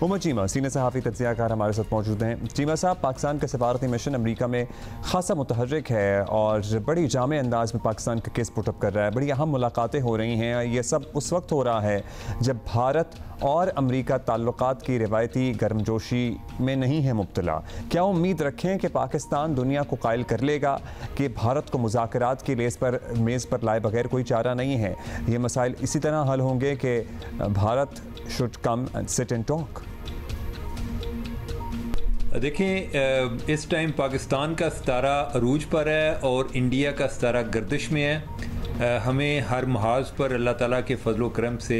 Umar Cheema senior सहाफ़ी तज्ज़ियाकार हमारे साथ मौजूद हैं। चीमा साहब, पाकिस्तान का सफारती मिशन अमेरिका में खासा मुतहर्रिक है और बड़ी जामे अंदाज में पाकिस्तान का केस पुटअप कर रहा है। बड़ी अहम मुलाकातें हो रही हैं। ये सब उस वक्त हो रहा है जब भारत और अमेरिका ताल्लुकात की रिवायती गर्मजोशी में नहीं है मुब्तला। क्या उम्मीद रखें कि पाकिस्तान दुनिया को कायल कर लेगा कि भारत को मुज़ाकरात की मेज़ पर लाए बगैर कोई चारा नहीं है? ये मसाइल इसी तरह हल होंगे कि Bharat should come and sit and talk. देखें, इस टाइम पाकिस्तान का सितारा अरूज पर है और इंडिया का सितारा गर्दिश में है। हमें हर महाज पर अल्लाह ताला के फजल करम से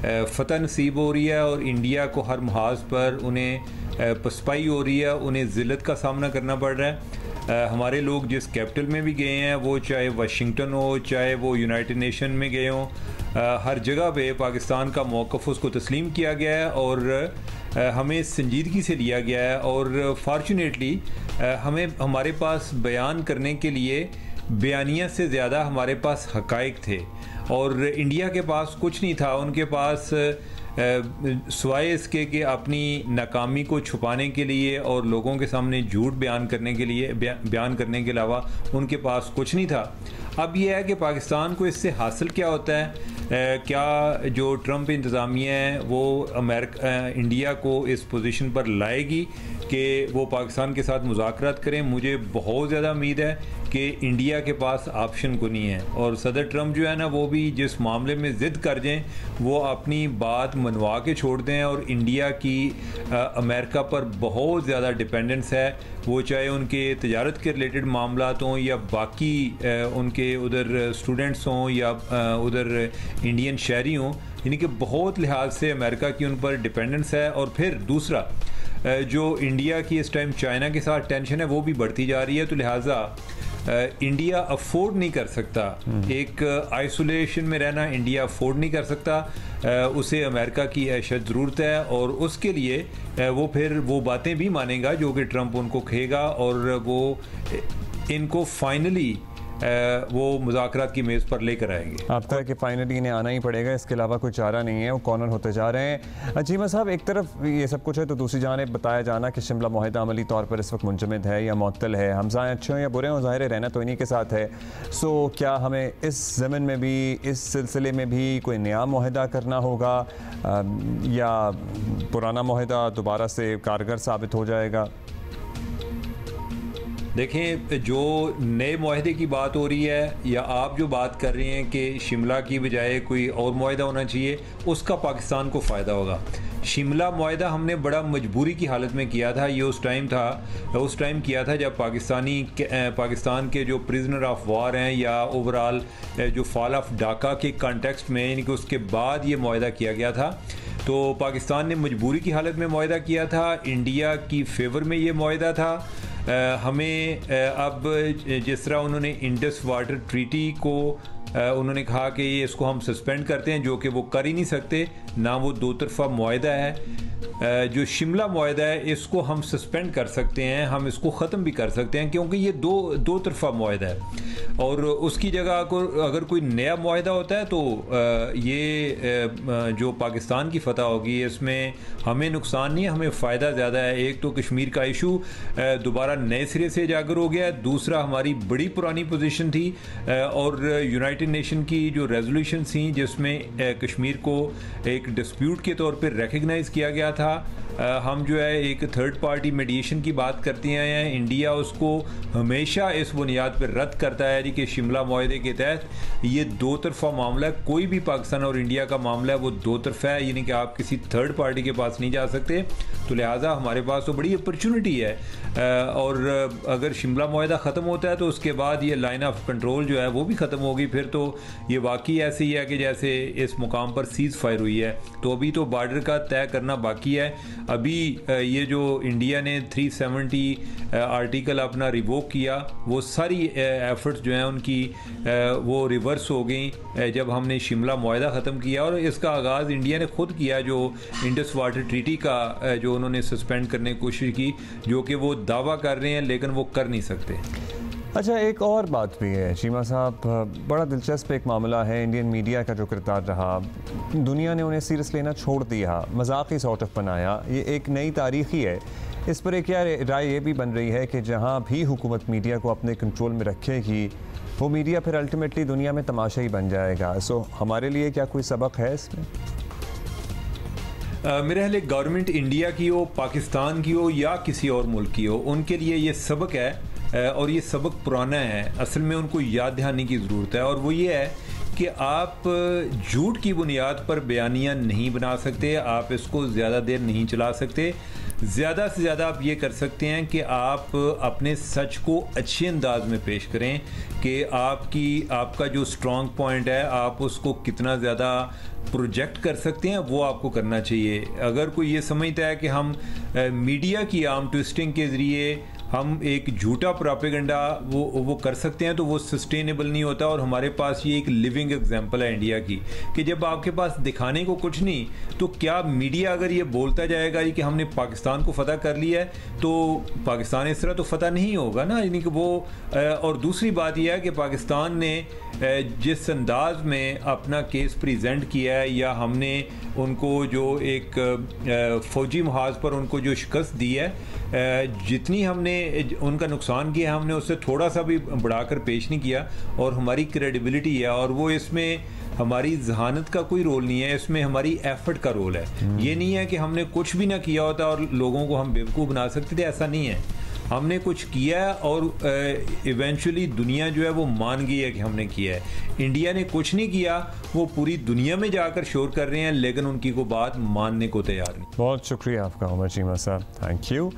फ़तह नसीब हो रही है और इंडिया को हर महाज पर उन्हें पसपाई हो रही है, उन्हें ज़िल्लत का सामना करना पड़ रहा है। हमारे लोग जिस कैपिटल में भी गए हैं, वो चाहे वाशिंगटन हो, चाहे वो यूनाइटेड नेशन में गए हों, हर जगह पे पाकिस्तान का मौक़िफ़ उसको तस्लीम किया गया है और हमें संजीदगी से लिया गया है। और फॉर्चुनेटली हमें हमारे पास बयान करने के लिए बयानिया से ज़्यादा हमारे पास हक़ाइक़ थे और इंडिया के पास कुछ नहीं था। उनके पास सिवाय इसके कि अपनी नाकामी को छुपाने के लिए और लोगों के सामने झूठ बयान करने के अलावा उनके पास कुछ नहीं था। अब यह है कि पाकिस्तान को इससे हासिल क्या होता है? क्या जो ट्रंप इंतज़ामिया है वो इंडिया को इस पोजीशन पर लाएगी कि वो पाकिस्तान के साथ मुज़ाकरात करें? मुझे बहुत ज़्यादा उम्मीद है कि इंडिया के पास ऑप्शन को नहीं है और सदर ट्रंप जो है ना, वो भी जिस मामले में ज़िद कर जाएं वो अपनी बात मनवा के छोड़ दें। और इंडिया की अमेरिका पर बहुत ज़्यादा डिपेंडेंस है, वो चाहे उनके तजारत के रिलेटेड मामलात हों या बाकी उनके उधर स्टूडेंट्स हों या उधर इंडियन शहरी हों, यानी कि बहुत लिहाज से अमेरिका की उन पर डिपेंडेंस है। और फिर दूसरा, जो इंडिया की इस टाइम चाइना के साथ टेंशन है वो भी बढ़ती जा रही है, तो लिहाजा इंडिया अफोर्ड नहीं कर सकता, एक आइसोलेशन में रहना इंडिया अफोर्ड नहीं कर सकता। उसे अमेरिका की अशद ज़रूरत है और उसके लिए वो फिर वो बातें भी मानेगा जो कि ट्रंप उनको कहेगा और वो इनको फाइनली वो मुज़ाकरात की मेज़ पर लेकर आएंगे। आपका है कि फाइनली इन्हें आना ही पड़ेगा, इसके अलावा कोई चारा नहीं है, वो कॉर्नर होते जा रहे हैं। चीमा साहब, एक तरफ ये सब कुछ है तो दूसरी जानिब बताया जाना कि शिमला मुआहिदा अमली तौर पर इस वक्त मुंजमद है या मुअत्तल है। हम चाहे अच्छे हों या बुरे हों, ज़ाहिर रहना तो इन्हीं के साथ है। सो क्या हमें इस ज़मीन में भी, इस सिलसिले में भी कोई नया मुआहिदा करना होगा या पुराना मुआहिदा दोबारा से कारगर साबित हो जाएगा? देखें, जो नए मुआहदे की बात हो रही है या आप जो बात कर रहे हैं कि शिमला की बजाय कोई और मुआहदा होना चाहिए, उसका पाकिस्तान को फ़ायदा होगा। शिमला मुआहदा हमने बड़ा मजबूरी की हालत में किया था। ये उस टाइम किया था जब पाकिस्तान के जो प्रिजनर ऑफ वार हैं या ओवरऑल जो फॉल ऑफ ढाका के कॉन्टेक्स्ट में, यानी कि उसके बाद ये मुआहदा किया गया था। तो पाकिस्तान ने मजबूरी की हालत में मुआहदा किया था, इंडिया की फेवर में ये मुआहदा था। हमें अब जिस तरह उन्होंने इंडस वाटर ट्रीटी को उन्होंने कहा कि ये इसको हम सस्पेंड करते हैं, जो कि वो कर ही नहीं सकते, ना वो दो तरफ़ा मुआहदा है। जो शिमला मुआहदा है इसको हम सस्पेंड कर सकते हैं, हम इसको ख़त्म भी कर सकते हैं क्योंकि ये दो तरफ़ा मुआहदा है। और उसकी जगह अगर कोई नया मुआहदा होता है तो ये जो पाकिस्तान की फ़तह होगी इसमें हमें नुकसान नहीं है, हमें फ़ायदा ज़्यादा है। एक तो कश्मीर का इशू दोबारा नए सिरे से उजागर हो गया है, दूसरा हमारी बड़ी पुरानी पोजीशन थी और यूनाइटेड नेशन की जो रेजोल्यूशन थी जिसमें कश्मीर को एक डिस्प्यूट के तौर पर रिकग्नाइज़ किया गया था। हम जो है एक थर्ड पार्टी मीडिएशन की बात करते हैं, इंडिया उसको हमेशा इस बुनियाद पर रद्द करता है कि शिमला मुआहदे के तहत ये दो तरफ़ा मामला है, कोई भी पाकिस्तान और इंडिया का मामला है वो दो तरफ़ा है, यानी कि आप किसी थर्ड पार्टी के पास नहीं जा सकते। तो लिहाजा हमारे पास तो बड़ी अपॉर्चुनिटी है और अगर शिमला मुआहदा ख़त्म होता है तो उसके बाद ये लाइन ऑफ कंट्रोल जो है वो भी ख़त्म होगी। फिर तो ये वाकई ऐसे ही है कि जैसे इस मुकाम पर सीज़ फायर हुई है। तो अभी तो बॉर्डर का तय करना बाकी है। अभी ये जो इंडिया ने 370 आर्टिकल अपना रिवोक किया, वो सारी एफर्ट्स जो हैं उनकी वो रिवर्स हो गई जब हमने शिमला मुआहदा ख़त्म किया। और इसका आगाज़ इंडिया ने खुद किया, जो इंडस वाटर ट्रीटी का जो उन्होंने सस्पेंड करने की कोशिश की, जो कि वो दावा कर रहे हैं लेकिन वो कर नहीं सकते। अच्छा, एक और बात भी है चीमा साहब, बड़ा दिलचस्प एक मामला है। इंडियन मीडिया का जो किरदार रहा, दुनिया ने उन्हें सीरियस लेना छोड़ दिया, मजाक ही सॉर्ट ऑफ बनाया। ये एक नई तारीख ही है। इस पर एक क्या राय ये भी बन रही है कि जहाँ भी हुकूमत मीडिया को अपने कंट्रोल में रखेगी, वो मीडिया फिर अल्टीमेटली दुनिया में तमाशा ही बन जाएगा। सो हमारे लिए क्या कोई सबक है इसमें? मेरे ख्याल गवर्नमेंट इंडिया की हो, पाकिस्तान की हो या किसी और मुल्क की हो, उनके लिए ये सबक है और ये सबक पुराना है। असल में उनको याद दहानी की ज़रूरत है और वो ये है कि आप झूठ की बुनियाद पर बयानियाँ नहीं बना सकते, आप इसको ज़्यादा देर नहीं चला सकते। ज़्यादा से ज़्यादा आप ये कर सकते हैं कि आप अपने सच को अच्छे अंदाज में पेश करें कि आपका जो स्ट्रॉन्ग पॉइंट है आप उसको कितना ज़्यादा प्रोजेक्ट कर सकते हैं, वो आपको करना चाहिए। अगर कोई ये समझता है कि हम मीडिया की आर्म ट्विस्टिंग के ज़रिए हम एक झूठा प्रोपेगेंडा वो कर सकते हैं, तो वो सस्टेनेबल नहीं होता। और हमारे पास ये एक लिविंग एग्जांपल है इंडिया की कि जब आपके पास दिखाने को कुछ नहीं, तो क्या मीडिया अगर ये बोलता जाएगा कि हमने पाकिस्तान को फतह कर लिया है, तो पाकिस्तान इस तरह तो फतह नहीं होगा ना, यानी कि वो। और दूसरी बात यह है कि पाकिस्तान ने जिस अंदाज में अपना केस प्रेजेंट किया है, या हमने उनको जो एक फ़ौजी महाज पर उनको जो शिकस्त दी है, जितनी हमने उनका नुकसान किया, हमने उससे थोड़ा सा भी बढ़ाकर पेश नहीं किया। और हमारी क्रेडिबिलिटी है, और वो इसमें हमारी जहानत का कोई रोल नहीं है, इसमें हमारी एफर्ट का रोल है। ये नहीं है कि हमने कुछ भी ना किया होता और लोगों को हम बेवकूफ़ बना सकते थे, ऐसा नहीं है। हमने कुछ किया है और इवेंचुअली दुनिया जो है वो मान गई है कि हमने किया है। इंडिया ने कुछ नहीं किया, वो पूरी दुनिया में जाकर शोर कर रहे हैं, लेकिन उनकी को बात मानने को तैयार नहीं। बहुत शुक्रिया आपका उमर चीमा साहब, थैंक यू।